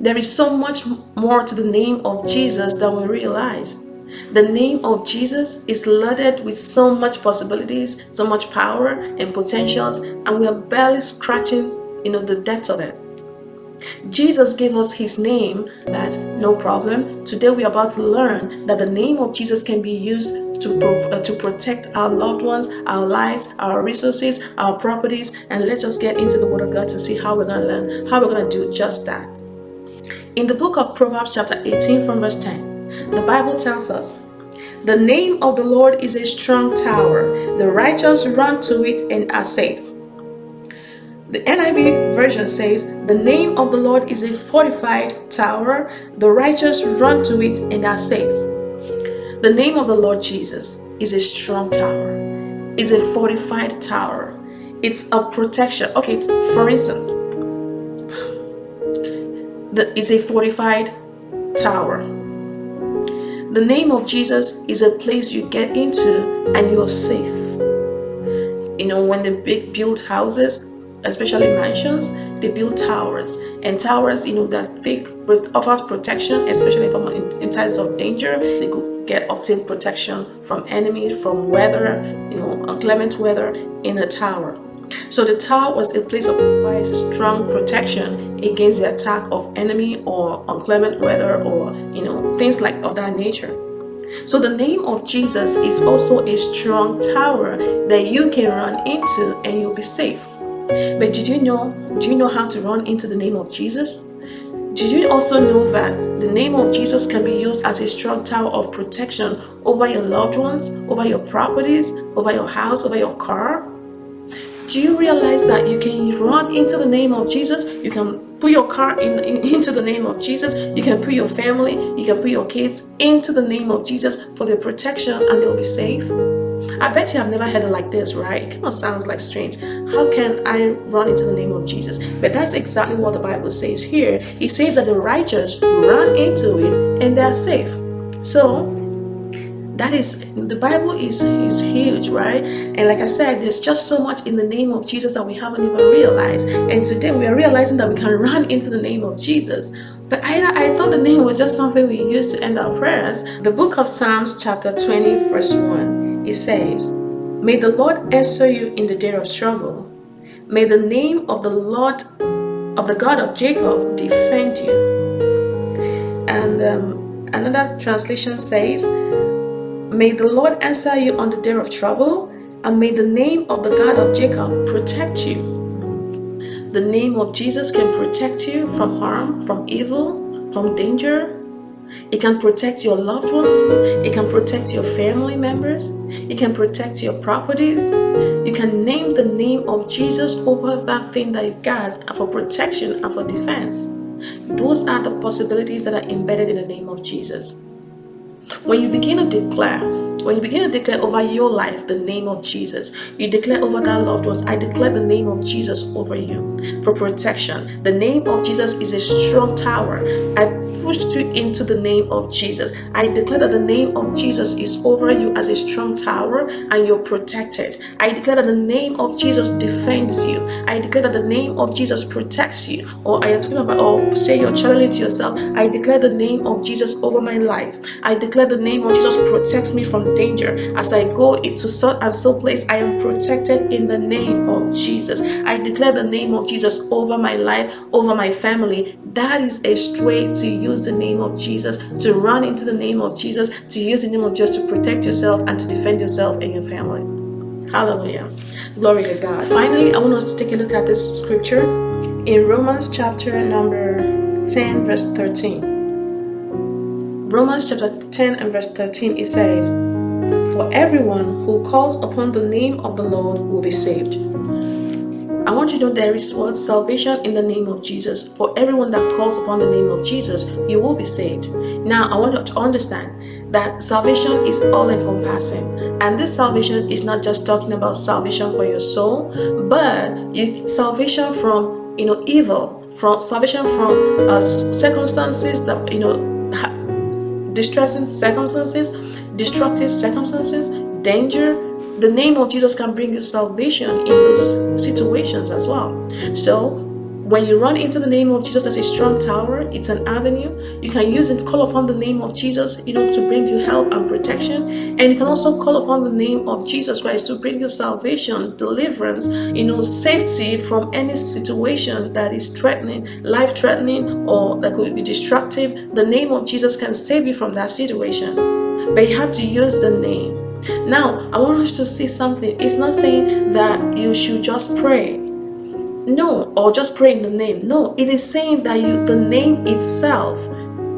There is so much more to the name of Jesus than we realize. The name of Jesus is loaded with so much possibilities, so much power and potentials, and we are barely scratching, the depth of it. Jesus gave us his name, that no problem. Today we are about to learn that the name of Jesus can be used to protect our loved ones, our lives, our resources, our properties, and let's just get into the Word of God to see how we're going to learn, how we're going to do just that. In the book of Proverbs chapter 18 from verse 10, the Bible tells us, "The name of the Lord is a strong tower. The righteous run to it and are safe." The NIV version says, "The name of the Lord is a fortified tower. The righteous run to it and are safe." The name of the Lord Jesus is a strong tower. It's a fortified tower. It's a protection. Okay, for instance, it's a fortified tower. The name of Jesus is a place you get into and you're safe. When they build houses, especially mansions, they build towers. And towers, that thick offers protection, especially from in times of danger. They could obtain protection from enemies, from weather, inclement weather in a tower. So the tower was a place of provide strong protection against the attack of enemy or inclement weather or things like of that nature. So the name of Jesus is also a strong tower that you can run into and you'll be safe. But do you know how to run into the name of Jesus? Did you also know that the name of Jesus can be used as a strong tower of protection over your loved ones, over your properties, over your house, over your car? Do you realize that you can run into the name of Jesus? You can put your car into the name of Jesus. You can put your family, you can put your kids into the name of Jesus for their protection and they'll be safe. I bet you have never heard it like this, right? It kind of sounds like strange. How can I run into the name of Jesus? But that's exactly what the Bible says here. It says that the righteous run into it and they're safe. So the Bible is huge, right? And like I said, there's just so much in the name of Jesus that we haven't even realized. And today we are realizing that we can run into the name of Jesus. But I thought the name was just something we use to end our prayers. The book of Psalms chapter 20 verse 1, it says, "May the Lord answer you in the day of trouble. May the name of the Lord, of the God of Jacob, defend you." And another translation says, "May the Lord answer you on the day of trouble, and may the name of the God of Jacob protect you." The name of Jesus can protect you from harm, from evil, from danger. It can protect your loved ones. It can protect your family members. It can protect your properties. You can name the name of Jesus over that thing that you've got for protection and for defense. Those are the possibilities that are embedded in the name of Jesus. When you begin to declare over your life the name of Jesus, you declare over that loved ones, I declare the name of Jesus over you for protection. The name of Jesus is a strong tower. I pushed you into the name of Jesus. I declare that the name of Jesus is over you as a strong tower and you're protected. I declare that the name of Jesus defends you. I declare that the name of Jesus protects you. Or say you're channeling to yourself, I declare the name of Jesus over my life. I declare the name of Jesus protects me from danger. As I go into such and so place, I am protected in the name of Jesus. I declare the name of Jesus over my life, over my family. That is a straight to use the name of Jesus, to run into the name of Jesus, to use the name of Jesus to protect yourself and to defend yourself and your family. Hallelujah. Glory to God. Finally, I want us to take a look at this scripture in Romans chapter number 10 verse 13. Romans chapter 10 and verse 13, it says, "For everyone who calls upon the name of the Lord will be saved." I want you to know there is salvation in the name of Jesus. For everyone that calls upon the name of Jesus, you will be saved. Now, I want you to understand that salvation is all-encompassing. And this salvation is not just talking about salvation for your soul, but salvation from evil, from salvation from circumstances that distressing circumstances, destructive circumstances, danger. The name of Jesus can bring you salvation in those situations as well. So When you run into the name of Jesus as a strong tower, it's an avenue. You can use it, call upon the name of Jesus, to bring you help and protection. And you can also call upon the name of Jesus Christ to bring you salvation, deliverance, safety from any situation that is threatening, life-threatening, or that could be destructive. The name of Jesus can save you from that situation. But you have to use the name. Now, I want us to see something. It's not saying that you should just pray. No, or just pray in the name. No, it is saying that the name itself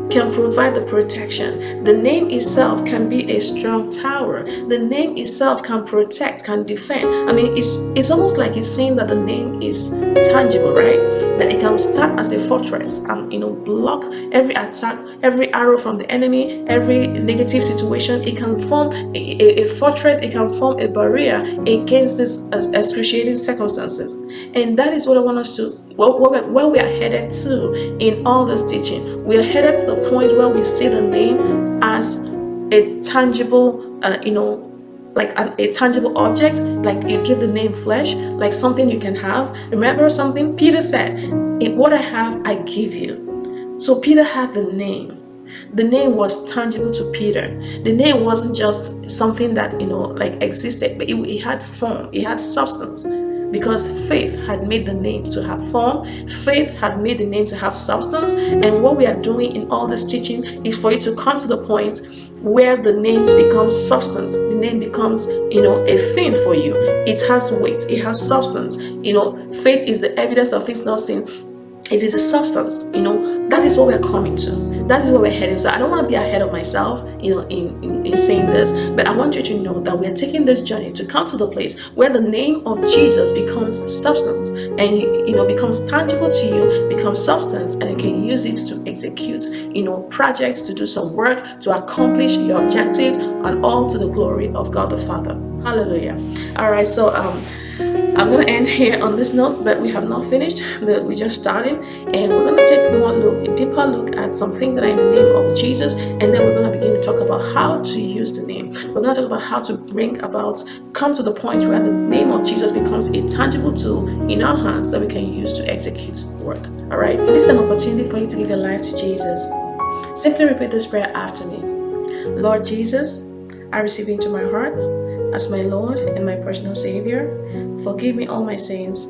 can provide the protection. The name itself can be a strong tower. The name itself can protect, can defend. I mean, it's almost like it's saying that the name is tangible, right? That it can stand as a fortress and block every attack, every arrow from the enemy, every negative situation. It can form a fortress. It can form a barrier against this excruciating circumstances. And that is what I want us to, where we are headed to in all this teaching. We are headed to the point where we see the name as a tangible, like a tangible object, like you give the name flesh, like something you can have. Remember something Peter said, what I have, I give you. So Peter had the name. The name was tangible to Peter. The name wasn't just something that, like existed, but it had form, it had substance. Because faith had made the name to have form, faith had made the name to have substance. And what we are doing in all this teaching is for you to come to the point where the names become substance. The name becomes, a thing for you. It has weight, it has substance. Faith is the evidence of things not seen. It is a substance. That is what we're coming to. That is where we're heading. So I don't want to be ahead of myself, in saying this, but I want you to know that we're taking this journey to come to the place where the name of Jesus becomes substance and, becomes tangible to you, becomes substance, and you can use it to execute, projects, to do some work, to accomplish your objectives, and all to the glory of God the Father. Hallelujah. All right. So, I'm going to end here on this note, but we have not finished. We're just starting, and we're going to take a deeper look at some things that are in the name of Jesus, and then we're going to begin to talk about how to use the name. We're going to talk about how to come to the point where the name of Jesus becomes a tangible tool in our hands that we can use to execute work. All right. This is an opportunity for you to give your life to Jesus. Simply repeat this prayer after me. Lord Jesus, I receive you into my heart as my Lord and my personal Savior. Forgive me all my sins.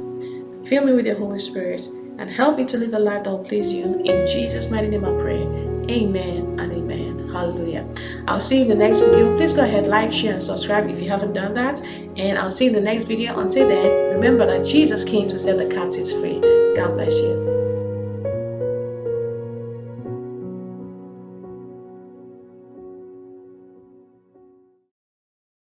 Fill me with your Holy Spirit and help me to live a life that will please you. In Jesus' mighty name I pray. Amen and amen. Hallelujah. I'll see you in the next video. Please go ahead, like, share, and subscribe if you haven't done that. And I'll see you in the next video. Until then, remember that Jesus came to set the captives free. God bless you.